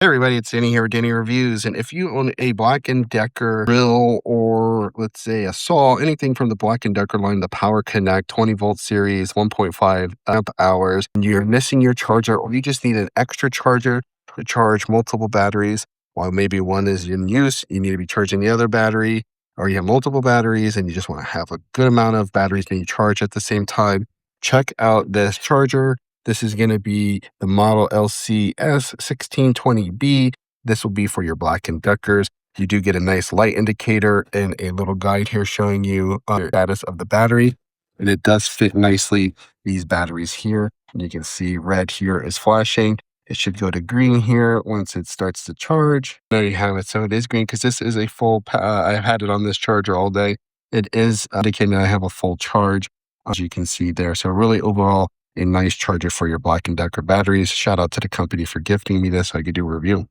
Hey everybody, it's Danny here with Danny Reviews. And if you own a Black & Decker grill or let's say a saw, anything from the Black & Decker line, the Power Connect 20-volt series, 1.5 amp hours, and you're missing your charger or you just need an extra charger to charge multiple batteries, while maybe one is in use, you need to be charging the other battery, or you have multiple batteries and you just want to have a good amount of batteries being charged at the same time, check out this charger. This is going to be the model LCS1620B. This will be for your Black & Deckers. You do get a nice light indicator and a little guide here showing you the status of the battery. And it does fit nicely, these batteries here. And you can see red here is flashing. It should go to green here once it starts to charge. There you have it. So it is green because this is a full, I've had it on this charger all day. It is indicating that I have a full charge, as you can see there. So really overall, a nice charger for your Black & Decker batteries. Shout out to the company for gifting me this so I could do a review.